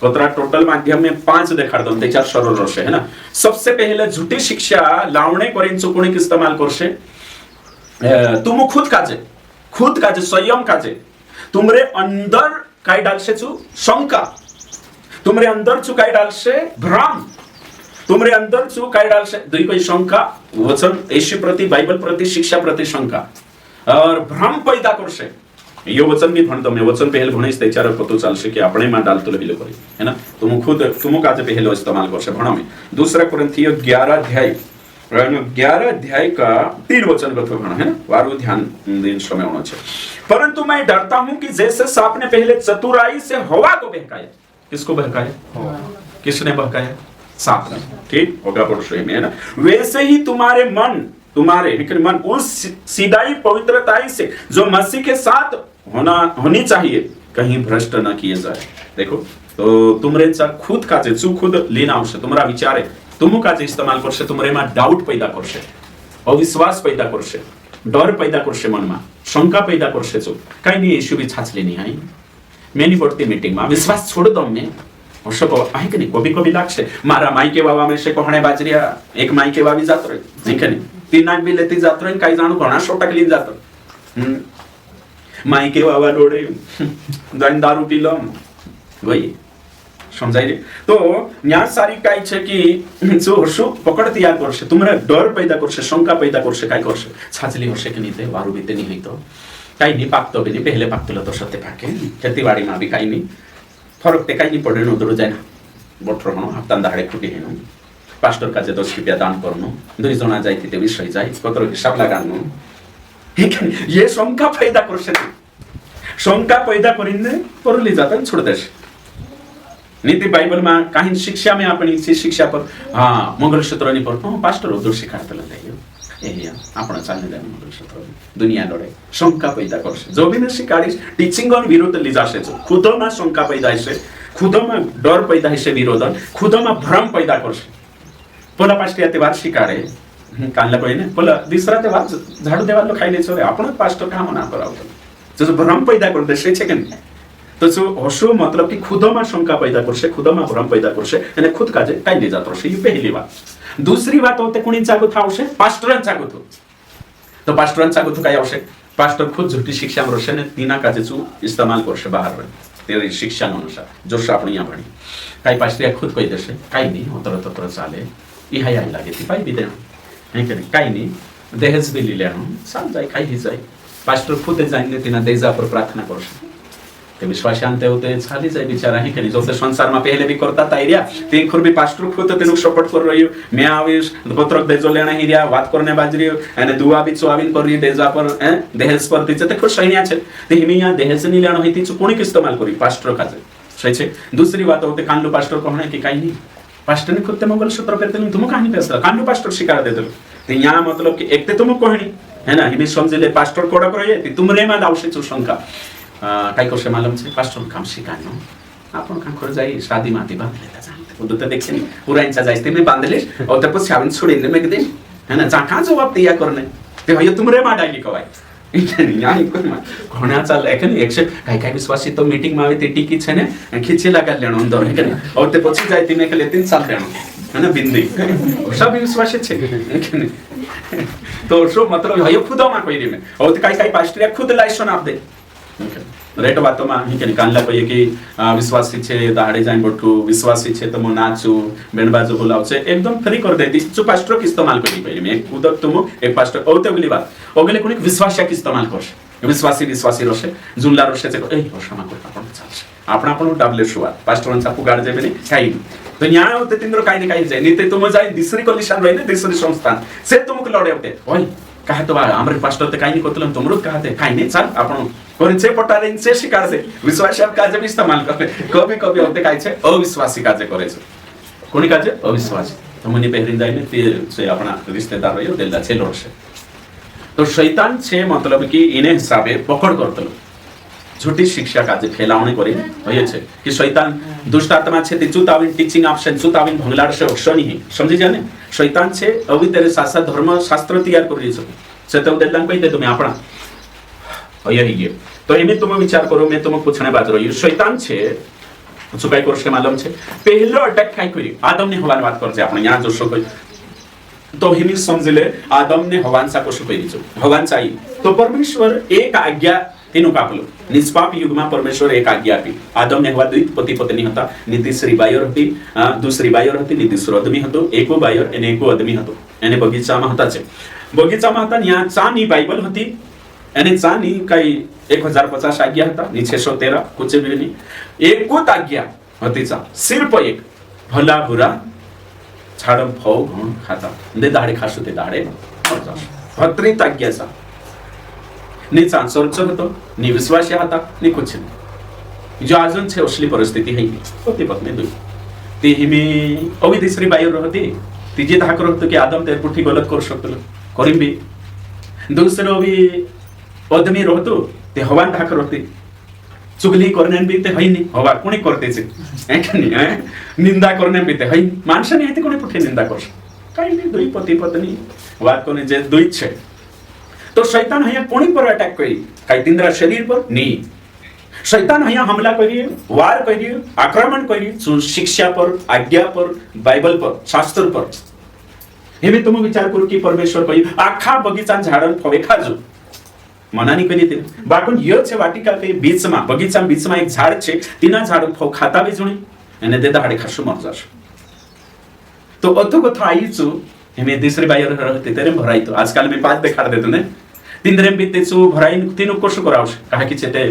कोतरा टोटल माध्यम में 5 देखाड़ दो त्याच्यात सरळ रहशे है ना। सबसे पहले झूठी शिक्षा लावणे करीन चुकोणी इस्तेमाल करशे तुम खुद काजे संयम काजे तुमरे अंदर काय डालशे छु शंका, तुमरे अंदर छु काय डालशे भ्रम, तुमरे अंदर छु काय डालशे दुई कोई शंका वचन येशू प्रति बाइबल प्रति शिक्षा प्रति शंका और भ्रम पैदा करशे। यो वचन भी भणतो मैं वचन पहले भणीस त्याच्यावर पतो चालशे की આપણે માં डालतो बिलो करी है ना। तुम काजे पहले इस्तेमाल करशे भणो में। दूसरा कुरिन्थियों 11 अध्याय का 3 वचन कथो भणो है ना। वारू ध्यान दिन समय होना छे। परंतु मैं डरता हूं कि जैसे सांप ने पहले चतुराई से हवा को बहकाया। किसको बहकाया? किसने बहकाया? सांप ने। ठीक होगा पुरुषों में है ना। वैसे ही तुम्हारे मन उस सीधाई पवित्रताई से जो मसीह के साथ होनी चाहिए कहीं भ्रष्ट न किए जाए। देखो तो तुमरेचा खुद काचे चू खुद लेना आवश्यक तुम्हारा विचार है तुम काचे इस्तेमाल करशे तुमरे में डाउट पैदा करशे अविश्वास पैदा करशे डर पैदा करशे मन में शंका पैदा करशे चो काही नहीं येशू भी छाछले नहीं आई मैं नहीं पड़ती मीटिंग में विश्वास छोड़ दो मैं हो आहे कि नहीं कभी लागशे मारा मायके वावा में से कोहणे बाजरिया एक मायके वावी जातो रे नहीं कि नहीं 3 नाक भी लेती जातो रे काही जाणू घणा शोटक ली जातो मायके वावा डोडे जाइन दारू पी लो वही समझाई तो न्या सारी काय छे की जो हशु पकड़ तैयार करशे तुमरे डर पैदा करशे शंका पैदा करशे काय करशे छाछली हशे कि नहीं ते वारू बीते नहीं होई तो काही नहीं पाकतो भी नहीं पहले पाकतो तो सत्य पाके खेतीवाड़ी में भी काही नहीं फरक ते काही नहीं पड़े उधर जाए ना बोट रहो हफ्ता दाड़े खुटी है पास्टर का 10 रुपया दान करनो 2 जना जाए ते विषय जाए कतरो हिसाब लगानो ये शंका पैदा करशे शंका पैदा करीने परली जाता छोड़ देश नीति बाइबल में काही शिक्षा में अपनी शिक्षा पर हाँ मंगलसूत्र नहीं पर पास्टर उधर शिखाडतला नाही ए आपण चालने जाने मंगलसूत्र दुनिया लड़े शंका पैदा करशे जो भी ने शिकाडीस टीचिंग ऑन विरोध ली जाशे खुद में शंका पैदा है खुद में डर पैदा है विरोध खुद में भ्रम पैदा करशे पोला पास्टर ते वार शिकाडे कानला कोई ने पोला दुसरा ते वार झाडू देवालो खाइले छोरे आपण पास्टर काम ना करावतो जो भ्रम पैदा कर देशे छे के तो जो हशो मतलब कि खुद में शंका पैदा करशे खुद में भ्रम पैदा करशे અને खुद काजे काही नहीं जातो ये पहली बात। दूसरी बात होते कोणी जागृत आवश्य पास्टरांचा जागृत हो तो पास्टरांचा जागृत काय आवश्यक पास्टर खुद झूठी शिक्षा में रोशे ने तीना काजे चू इस्तेमाल करशे बाहर तेरी शिक्षा अनुसार जो आपण यहाँ भणी काही पास्टर खुद कही देशे काही नहीं होतर चाले ई हाय लागे ती पाई भी दे है कि काही नहीं दहेज भी ले लेनो साल जाए काही ही जाए पास्टर खुद जाइने तीना देजा पर प्रार्थना करशे ते विश्वास शांत होते खाली जाए बिचारा है कि जो संसार में पहले भी करता था एरिया ते खुद भी पास्टर खुद तेनु सपोर्ट कर रही मैं आवीश पत्रक देजो लेना ही रिया बात करने बाजरी અને दुआ भी चोविन कर रही देजा पर दहेज पर तिचे ते खुद सैन्या छे ते हिमिया दहेज नहीं लेनो है तिचे कोणी इस्तेमाल करी पास्टर काजे सही छे। दूसरी बात होते कानलो पास्टर कहणे कि काही नहीं पास्टर ने खुद ते मंगलसूत्र पहनते तुम कहानी पेसला कानलो पास्टर शिकार देते ते यहाँ मतलब कि एक ते तुम कहणी है ना हिमी समझले पास्टर कोडा करे ती तुमरे मा आवश्यक छु शंका काय करशे मालूम छे पास्टर काम शिकानो आपण काम कर जाई शादी माती बांधले ता जानते वो तो देखे नहीं पूरा इंचा जाइते में बांधले और तब छावन छोड़ीने में कदे है ना जा का जवाब दिया करने ते हयो तुमरे मा डाली कवाय यहाँ इको मा घणा चाल एकन 100 काय काय विश्वासी तो मीटिंग में आवे ते टिकी छे ने खींचे लगा लेनो अंदर है के और ते पछि जाइते में के 3 साल लेनो है ना बिंदी सब विश्वासी छे तो शो मतलब हयो खुद मा कोई रे में और ते काय काय पास्टर खुद लाइसन आप दे रेट बात में ही के कानला कहिए कि विश्वासी छे दाड़े जाइन बठू विश्वासी छे तो मो नाचू बेंडबाजो बोलाव छे एकदम फ्री कर देती जो पास्टर के इस्तेमाल करी पहले में खुद तुम एक पास्टर ओते अगली बात ओगले कोणी विश्वासी के इस्तेमाल करशे विश्वासी रोशे जुनला रोशे छे ए होशमा को आपण चालशे आपण डाबले शुवात पास्टरांचा पुगाड जेबे नहीं काही तो न्याय होते तिंद्र काही नाही काही जाय नाही ते तुम जाय दुसरी कलिशन रही ने दुसरी संस्थान से तुमक लड़े होते ओय कहा तो आमरे पास्टर ते काही नाही कोतलं तुमरुत कहते काही नाही चाल आपण कोणचे पटारे से शिकार से विश्वासी काजे भी इस्तेमाल करते कभी कभी होते काय छे अविश्वासी काजे करे छे कोणी काजे अविश्वासी तो मनी पहरिन जाइने फिर से अपना रिश्तेदार रहियो देला छे लोड से तो शैतान छे मतलब कि इने हिसाबे पकड़ करतलो झूठी शिक्षा काजे फैलावणे करी होय छे कि शैतान दुष्ट आत्मा छे ते चुताविन टीचिंग ऑप्शन चुताविन भंगलाड से अक्षणी है समझी जाने शैतान छे अवी तेरे सासा धर्म शास्त्र तैयार करी छे से तो देला कहिते तुम्ही आपणा होय ही तो एमे तुम विचार करो मैं तुम पूछने बात रही शैतान छे શું કઈ કોર્સ કે માલુમ છે પહેલો અટેક કઈ કર્યું આદમને હવાન વાત કરજે આપણે ન્યા જોશો કોઈ તો હિમી સમજી લે આદમને હવાન સા કોશું કરી છો હવાન ચાઈ તો પરમેશ્વર એક આજ્ઞા તેનું કાપલો નિષ્પાપ યુગમાં પરમેશ્વર એક આજ્ઞા આપી આદમને હવા દ્વિત પતિ પત્ની હતા ને તીસરી બાયર હતી દૂસરી બાયર હતી ને તીસરો આદમી હતો એકો બાયર અને એકો આદમી હતો એને બગીચામાં હતા છે બગીચામાં હતા ન્યા ચાની બાઇબલ હતી એને ચાની કઈ 1050 આજ્ઞા હતા ની 613 कुछ भी नहीं एकूत आज्ञा हतीचा सिर्फ एक भला बुरा छाडम फौ घण खाता दे दाडे खासू ते दाडे भत्रीत आज्ञाचा नि चांसरच होतो नि विश्वास आता नि कुछ नहीं जो अजून छे असली परिस्थिती है पती पत्नी दुई ती हिमी अवी तिसरी बायर होती तिजे धाक होतो की आदम ते पुठी गलत करू शकतो करीम भी दुसरो भी आदमी रहतो ते हवान धाक होती चुगली करने भी ते हई नहीं हवा कोणी करते छे है कि नहीं है निंदा करने भी ते हई माणसाने आहे ते कोणी पुठे निंदा करश काही नाही दुई पती पत्नी વાત કોને જે दुई छे तो शैतान हया कोणी पर अटैक करी काही तिंद्रा शरीर पर नहीं शैतान हया हमला करी वार करी आक्रमण करी शिक्षा पर आज्ञा पर बाइबल पर शास्त्र पर हे तुम विचार करू की परमेश्वर कही आखा बगीचा झाडन फवे खाजो मनानी करी ते बाकून य छे वाटिका के बीच में बगीचा बीच में एक झाड़ छे तीना झाड़ फौ खाता भी जुणी અને તે દાડે ખાશું મર જાશે તો અતો કથા आई छु हेमे तिसरी बायर रहते तेरे भराई तो आजकाल मी पाच देखाड देतो ने तिंद्रे भी तेचो भराई तीन कोश करावश काहे की छे ते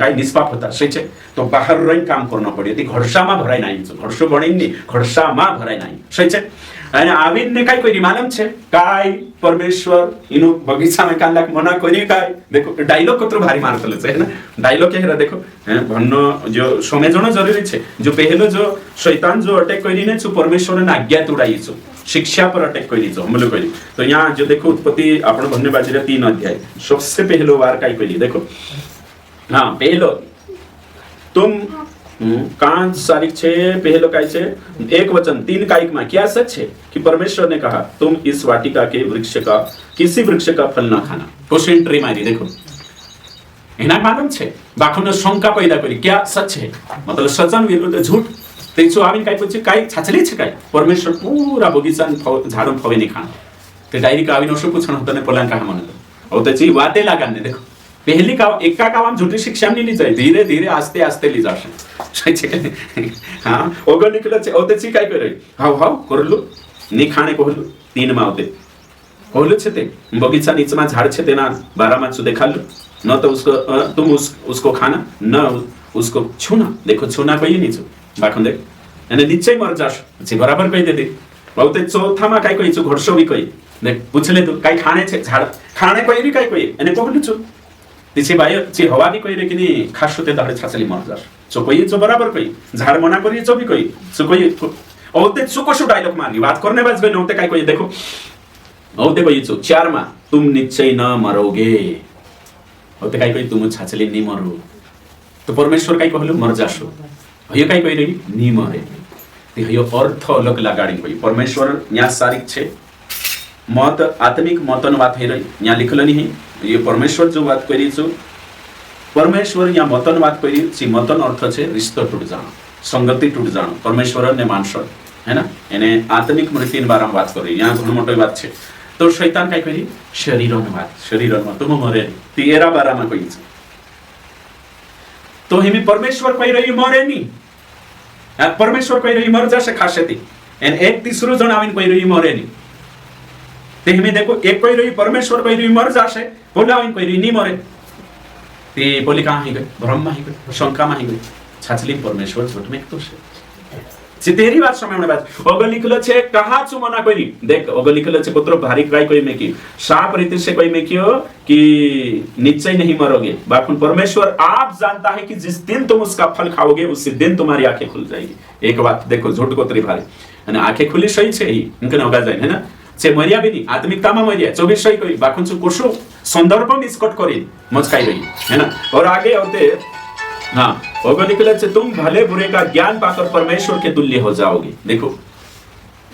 काय निष्पाप होता छे तो बाहर रही काम करनो पड़े ती घरसामा भराई नाही घरसो बणीनी घरसामा भराई नाही छे અને આવીને કાઈ કોઈ માલમ છે કાઈ પરમેશ્વર ઇનો બગીચામાં કાલાક મના કરી કાઈ देखो डायलॉग કતરો ભારી મારતલે છે ને डायलॉग કે હેરા देखो भन्नो जो समझणो जरूरी છે जो पहलो जो शैतान जो अटैक करीने छु परमेश्वरने आज्ञा तोड़ाई छु शिक्षा पर अटैक करी छु हमलो करी तो यहाँ जो देखो उत्पत्ति आपण भन्ने बाजरे 3 अध्याय सबसे पहलो वार काई करी देखो हां पहलो तुम कांच सारिक छे पहलो काय छे एक वचन 3 काइक में क्या सच है कि परमेश्वर ने कहा तुम इस वाटिका के वृक्ष का किसी वृक्ष का फल ना खाना क्वेश्चन ट्री मारी देखो एना मालूम छे बाखोने शंका पैदा करी क्या सच है मतलब सचन विरुद्ध झूठ तेचो आवीन काय पूछे काय छाचली छे काय परमेश्वर पूरा बगीचान झाडून फवे नहीं खाना ते डायरेक्ट आवीन असो पूछण होतं ने पोलान का म्हणत औ त्याची वाते लागाने देखो पहली का एका कावाम झूठी शिक्षा नहीं ली जाए धीरे धीरे आस्ते आस्ते ली जाशे हां ओगो निकल छे औ त्याची काय करे हाव हाव करलो नी खाणे कहलो 3 માં होते कहलो छे ते बगीचा नीचे में झाड़ छे तेना 12 માં छु देखालो न तो उसको तुम उसको खाना न उसको छूना देखो छूना कोई नहीं छु बाखन देख અને નીચે મર જાશ પછી બરાબર કહી દેતી બહુ તે ચોથામાં કાઈ કહી छु ઘરસો भी કહી देख पूछ ले तो काई खाने छे झाड़ खाने कोई भी काई कोई અને कहलो छु तिची बाय ची हवा भी कोई रे कि नहीं खासो ते दाडे छाचली मर जाश सो कोई जो बराबर कोई झाड़ मना करी जो भी कोई सो कोई औते चुकोशो डायलॉग मारी बात करने बाज गई नौते काई कोई देखो औते कोई छु 4 માં तुम निश्चय न मरोगे औते काई कोई तुम छाचली नहीं मरो तो परमेश्वर काई कहलो मर जाशो हयो काई कोई रही नहीं मरे ते हयो अर्थ अलग लगाडी कोई परमेश्वर न्या सारिक छे मत आत्मिक मतन बात है रही न्या लिखलो नहीं ये परमेश्वर जो बात करी छु परमेश्वर या मतन बात करी छि मतन अर्थ छे रिश्तो टूट जानो संगति टूट जानो परमेश्वर ने मानसर है ना एने आत्मिक मृत्यु बारे में बात करी यहाँ घणो मोटो बात छे तो शैतान काय करी शरीरन बात शरीरन तुम मरे तेरा बारे में कही तो हिमी परमेश्वर कही रही मरे नहीं परमेश्वर कही रही मर जाशे खासेती एन एक तीसरो जण आवीन कही रही मरे नहीं ते हिमी देखो एक कही रही परमेश्वर कही रही मर जाशे बोला आवीन कही रही नहीं मरे ते बोली कहां ही गई भ्रम में ही गई शंका में ही गई छाचली परमेश्वर झूठ में तो तेरी बात समय बात अगर लिखल छे कहा छु मना कोई देख अगर लिखल छे पुत्र भारी काय कोई में की साफ रीति से कोई में कियो कि निश्चय नहीं मरोगे। बाखुन परमेश्वर आप जानता है कि जिस दिन तुम उसका फल खाओगे उसी दिन तुम्हारी आंखें खुल जाएगी। एक बात देखो झूठ को तरी भारी અને આંખે ખુલી સહી છે ઈ ઇનકે નોગા જાય હે ના છે મર્યા બી ની આત્મિકતામાં મર્યા 24 સહી કોઈ બાખુન સુ કોશો સંદર્ભ મિસકટ કરી મચકાઈ રહી है ना। और आगे होते हाँ होगा निकले से तुम भले बुरे का ज्ञान पाकर परमेश्वर के तुल्य हो जाओगे। देखो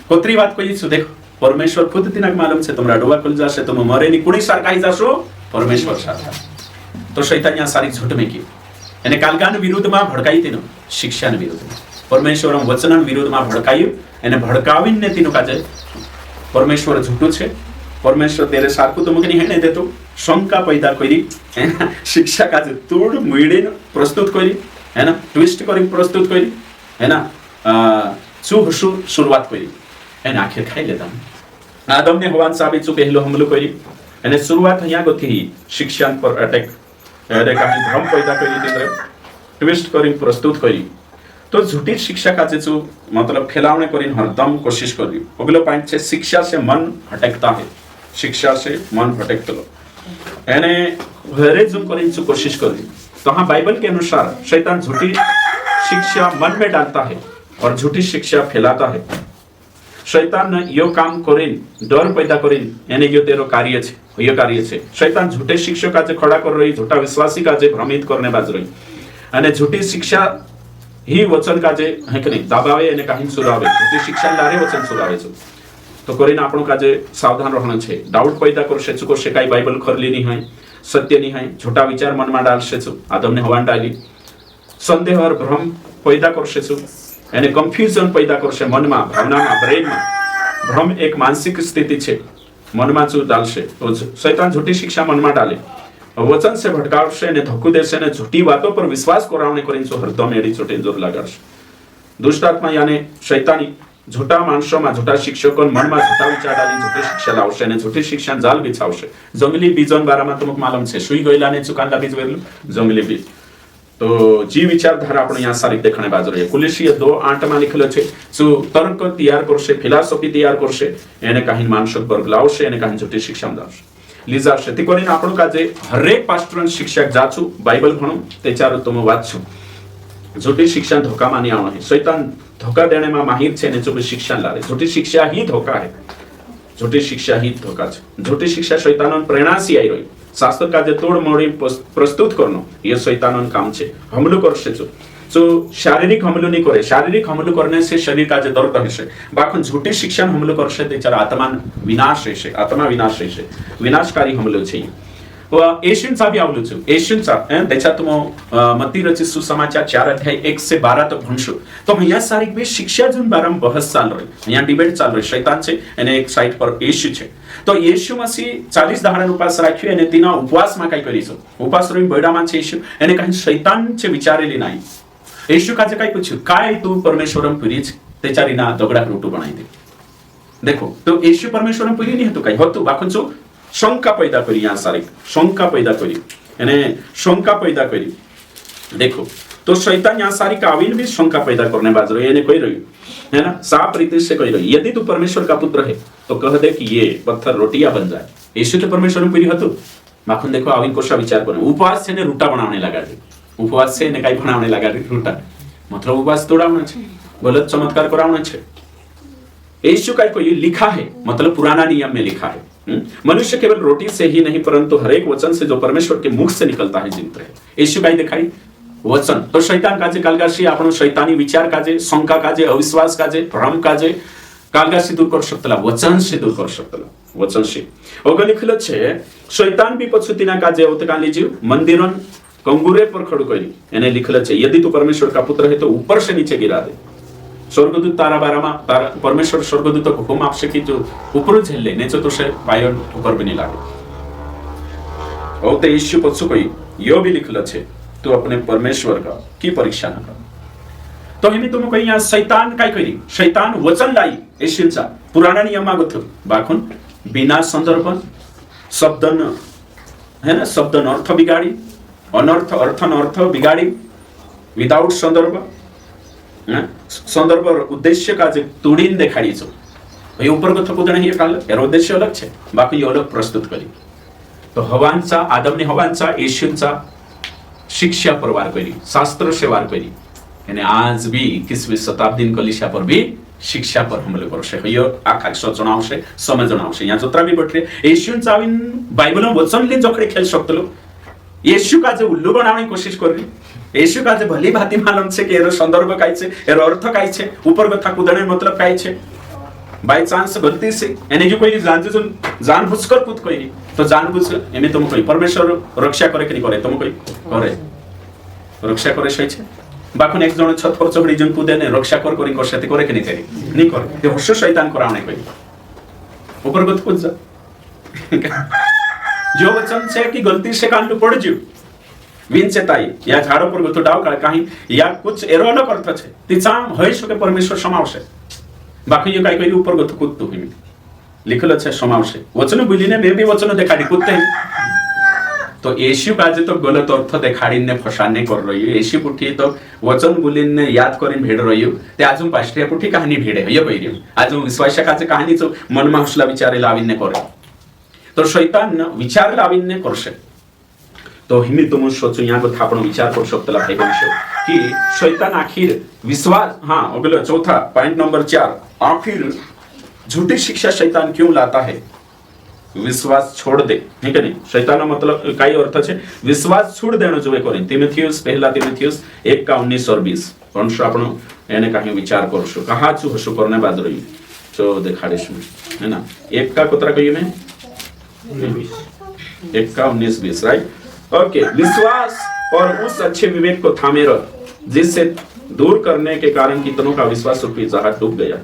कोतरी बात कोई सु देखो परमेश्वर खुद तिनक मालूम છે तुम्हारा डोबा खुल जाશે तुम मरे ની कुणी सारखा ही जाशो परमेश्वर सारखा। तो शैतान यहाँ सारी झूठ में की એને કાલગાન વિરુદ્ધમાં ભડકાઈ તેનો શિક્ષાના વિરુદ્ધમાં પરમેશ્વરના વચનના વિરુદ્ધમાં ભડકાયું એને ભડકાવીને તેનું કાજે પરમેશ્વર झूठું છે પરમેશ્વર તેરે સારખું તો મુકની હે ને દેતો શંકા पैदा કરી शिक्षा કાજે તોડ મુઈડીને પ્રસ્તુત કરી है ना ट्विस्ट કરી પ્રસ્તુત કરી है ना શું શરૂઆત કરી એને આખિર ખાઈ લેતા આદમને હવાન સાબિત શું પહેલો હુમલો કરી અને શરૂઆત અહીંયા ગોથી શિક્ષણ પર અટેક એને કાંઈ ભ્રમ पैदा કરી દીધો ट्विस्ट કરી પ્રસ્તુત કરી तो झूठी शिक्षा का जो मतलब फैलावने को हरदम कोशिश कर रही अगला पॉइंट है शिक्षा से मन भटकता है। शिक्षा से मन भटकता लो यानी घरे जो करने की कोशिश कर रही तो हाँ बाइबल के अनुसार शैतान झूठी शिक्षा मन में डालता है और झूठी शिक्षा फैलाता है। शैतान ने यो काम करें डर पैदा करें यानी यो तेरो कार्य है यो कार्य है। शैतान झूठे शिक्षक का खड़ा कर रही झूठा विश्वासी का भ्रमित करने बाज रही અને झूठी शिक्षा ही वचन का जे है कि नहीं दाबावे અને કાહિન સુરાવે झूठी शिक्षा लारे वचन सुरावे છે तो કરીને આપણો કાજે સાવધાન રહેવાનું છે। डाउट पैदा કરશે ચુકો છે કાઈ બાઇબલ ખરલી નહીં હોય સત્ય નહીં હોય झूठा विचार મનમાં ડાલશે છે આદમને હવાન ડાલી સંદેહ और भ्रम पैदा કરશે છે અને કન્ફ્યુઝન पैदा કરશે મનમાં ભાવનામાં બ્રેનમાં ભ્રમ એક માનસિક સ્થિતિ છે મનમાં શું ડાલશે તો શૈતાન झूठी शिक्षा મનમાં ડાલે वचन से भटकावशे ने धक्को देशे ने झूठी बातों पर विश्वास करावने करीने सो हरदम एडी छोटे जोर लगाडशे। दुष्टात्मा यानी शैतानी झूठा माणसों में झूठा शिक्षकों मन में झूठा विचार डाली झूठी शिक्षा लावशे ने झूठी शिक्षा जाल बिछावशे। जंगली बीजों बारामां तमक मालूम छे सुई गयला ने चुकांदा बीज वेरलू जंगली बीज तो जी विचारधारा आपण यहाँ सारी देखने बाजू रही है। कुलेशीय 2:8 में लिखेलो छे सो तर्क तैयार करशे फिलॉसफी तैयार करशे एने काहीन मानसिक वर्ग लावशे एने काहीन झूठी शिक्षा दावशे લીઝા છે તે કરીને આપણો કાજે હરેક પાસ્ટર શિક્ષક જાચું બાઇબલ ભણું તે ચારો તમે વાંચું झूठी शिक्षा धोखा मानी आवनो है। शैतान धोखा देने में माहिर छे ने झूठी शिक्षा लावे झूठी शिक्षा ही धोखा है झूठी शिक्षा ही धोखा छे। झूठी शिक्षा शैतानों प्रेरणासी आई रही शास्त्र का जे तोड़ मोड़ी प्रस्तुत करनो ये शैतानों काम छे। हमलो करशे जो शारीरिक हमलो नहीं करे शारीरिक हमलो करने से शरीर का जे दर्द हशे बाखन झूठी शिक्षा हमलो करशे तेचार आत्मा विनाश रहेशे आत्मा विनाश रहेशे विनाशकारी हमलो छे। येशूंचा बी आवलो छे येशूंचा त्याच्या तुम मत्ती रचित सुसमाचार 4:1 से 12 तक भणशो तो અહીંયા सारी बे शिक्षा जुन बारम बहस चाल रही અહીંયા डिबेट चाल रही शैतान छे અને એક સાઈડ પર येशू छे तो येशू मसी 40 દાડાનો ઉપવાસ રાખ્યો અને તેના ઉપવાસમાં કઈ કરીશું ઉપવાસ રહીને બૈડામાં છે येशू એને કઈ શૈતાન છે વિચારેલી નહીં येशू કાજે કઈ પૂછ્યું काय तू परमेश्वरम प्रिय છે તેચારીના દગડા રોટુ બનાવી દે देखो तो येशू परमेश्वरम प्रिय नहीं હતું કઈ હતું બાકન છો शंका पैदा करी यहाँ सारी शंका पैदा करी यानी शंका पैदा करी देखो तो शैतान यहाँ सारी काविन भी शंका पैदा करने बाज रही है कोई रही है ना साफ रीति से कही रही यदि तू परमेश्वर का पुत्र है तो कह दे कि ये पत्थर रोटियां बन जाए। यीशु तो परमेश्वर में प्रिय हतो माखन देखो आविन कोशा विचार करे उपवास से ने रूटा बनाने लगा दे उपवास से ने काई बनाने लगा दे रूटा मतलब उपवास तोड़ावना छे गलत चमत्कार करावना छे। यीशु का कोई लिखा है मतलब पुराना नियम में लिखा है मनुष्य केवल रोटी से ही नहीं परंतु हर एक वचन से जो परमेश्वर के मुख से निकलता है जीवित रहे। यीशु काई दिखाई वचन तो शैतान काजे कालगाशी आपनो शैतानी विचार काजे शंका काजे अविश्वास काजे भ्रम काजे कालगाशी दूर कर सकतला वचन से दूर कर सकतला वचन से ओगे लिखल छे शैतान भी पछुतीना काजे होते काली जीव मंदिरन कंगुरे पर खड़ो करी एने लिखल छे यदि तू परमेश्वर का पुत्र है तो ऊपर से नीचे गिरा दे। स्वर्गदूत तारा बारामा तारा परमेश्वर स्वर्गदूत को हुकुम आपसे कि जो ऊपर झेले नेचो तो से पायर ऊपर भी नहीं लागे और ते यीशु पछू कोई यो भी लिखल छे तू अपने परमेश्वर का की परीक्षा न कर तो हिनी तुम कहीं यहाँ शैतान काय करी शैतान वचन लाई यीशुचा पुराना नियम मागत बाखुन बिना संदर्भ शब्दन है ना शब्दन अर्थ बिगाड़ी अनर्थ अर्थन अर्थ बिगाड़ी विदाउट संदर्भ संदर्भ और उद्देश्य का जे तोडीन देखाडीचो हे ऊपर कथा कुदणे हे काल यार उद्देश्य अलग छे बाकी अलग प्रस्तुत करी तो हवांचा आदमने हवांचा येशूंचा शिक्षा पर वार करी शास्त्र से वार करी यानी आज भी 21वीं शताब्दी कलिशा पर भी शिक्षा पर हमले करशे यो आखा सोचणावशे समजणावशे या जोत्रा भी बटरे येशूंचा विन बाइबल वचन ले जोखडे खेल शकतलो येशू का जे उल्लू बनावने कोशिश करली येशू का जे भली भांति मालूम छे कि एरो संदर्भ काई छे एरो अर्थ काई छे ऊपर कथा कुदणे मतलब काई छे बाय चांस गलती से एने जो कोई जान बुझकर कूद कोई तो जान बुझ एमे तुम कोई परमेश्वर रक्षा करे कि नहीं करे तुम कोई करे रक्षा करे सही छे बाखन एक जण छत पर चढ़ी जन कूदे ने रक्षा कर करी करसे करे कि नहीं करे नहीं करे ते हर्ष शैतान करावने कोई ऊपर कूद कूद जा जो वचन छे कि गलती से कान पड़ ज्यू विनचे ताई या झाड़ पर गतो डाव काळ काही या कुछ एरो अलग अर्थ छे ती चाम होई शके परमेश्वर समावशे बाकी ये काय करी ऊपर गतो कूदतो हिमी लिखल छे समावशे वचन बोलीने बे बे वचन देखाडी कूदते तो येशू काजे तो गलत अर्थ देखाडीने फसाने कर रही येशू पुठी तो वचन बोलीने याद करीन भेड रही ते अजून पाष्ट्रिया पुठी कहानी भेडे ये कहियो अजून विश्वासकाचे कहानीचो मनमा हसला विचारे लाविने करे तो शैतान विचार लाविने करशे तो हिमी तुम सोचो यहाँ को आपण विचार कर शकतला भाई बंशो कि शैतान आखिर विश्वास हाँ अगला चौथा पॉइंट नंबर 4 आखिर झूठी शिक्षा शैतान क्यों लाता है विश्वास छोड़ दे है कि नहीं शैतान मतलब कई अर्थ छे विश्वास छोड़ देनो जोए करिन तीमुथियुस पहला तीमुथियुस 1:19 और 20 बंशो आपण एने काही विचार करशो कहा छु हसु करने बाद रही तो देखाड़ीश है ना 1 का कुतरा कहिए मैं 1:19-20 राइट ओके विश्वास और उस अच्छे विवेक को थामे रख जिससे दूर करने के कारण कितनों का विश्वास रूपी जहाज डूब गया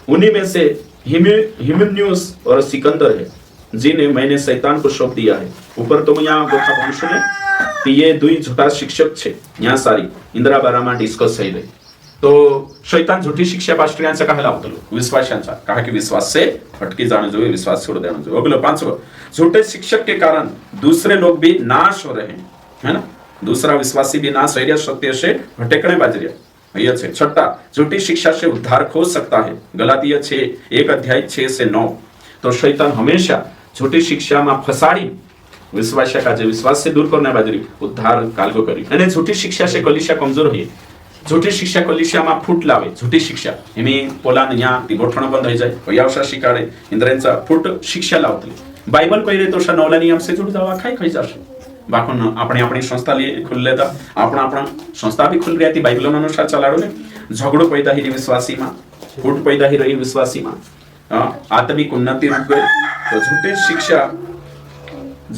उन्हीं में से हिमेन्यूस और सिकंदर है जिन्हें मैंने शैतान को सौंप दिया है ऊपर तुम यहाँ गोखा भविष्य में ये दुई झूठा शिक्षक छे यहाँ सारी इंदिरा बारामा डिस्कस है तो शैतान झूठी शिक्षा पास्टरियांचा कहा लावतो विश्वासांचा कहा कि विश्वास से हटके जाने जो विश्वास छोड़ देना जो अगला 5वां झूठे शिक्षक के कारण दूसरे लोग भी नाश हो रहे हैं है ना दूसरा विश्वासी भी नाश हो रहा सत्य से भटकने बाज रहा ये छे छठा झूठी शिक्षा से उद्धार खो सकता है गलातिया 6:1-6 तो शैतान हमेशा झूठी शिक्षा में फसाड़ी विश्वासा जे विश्वास से दूर करने बाजरी उद्धार कालगो करी अने झूठी शिक्षा से कलिशा कमजोर हुई झूठी शिक्षा कलिशा में फूट लावे झूठी शिक्षा एमी पोलान यहाँ ती गोठण बंद हो जाए वयावसा शिकाडे इंद्रांचा फूट शिक्षा लावतली बाइबल कहिरे तो नवला नियम से जुड़ जावा खाई जाशे बाखन अपने अपनी संस्था लिए खुल लेता अपना अपना संस्था भी खुल रही थी बाइबल अनुसार चलाड़ो ने झगड़ो पैदा ही विश्वासी में फूट पैदा ही रही विश्वासी में आत्मिक उन्नति रुक गई तो झूठी शिक्षा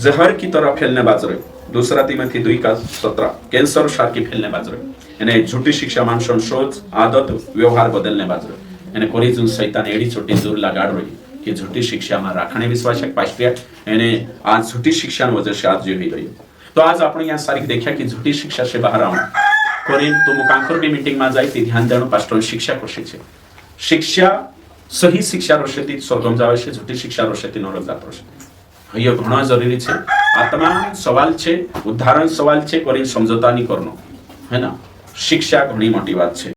जहर की तरह फैलने बाज रही दूसरा तीमुथी 2:17 कैंसर सार की फैलने बाज रही यानी झूठी शिक्षा मानसन सोच आदत व्यवहार बदलने बाज रही यानी कोरी जो शैतान एड़ी छोटी जोर लगाड़ रही कि झूठी शिक्षा में राखने विश्वासक पास्टरिया यानी आज झूठी शिक्षा वजह से आज जो ही रही तो आज आपने यहाँ सारी देखा कि झूठी शिक्षा से बाहर आना कोरी तो मुकांकर भी मीटिंग में जाए ध्यान देना पास्टर शिक्षा कशी छे शिक्षा सही शिक्षा रोशेती स्वर्गम जावे छे झूठी शिक्षा रोशेती नरक जात रोशे ये घणो जरूरी छे आत्मा सवाल छे उदाहरण सवाल छे कोरी समझौता नहीं करनो है ना शिक्षा घणी मोटी बात छे।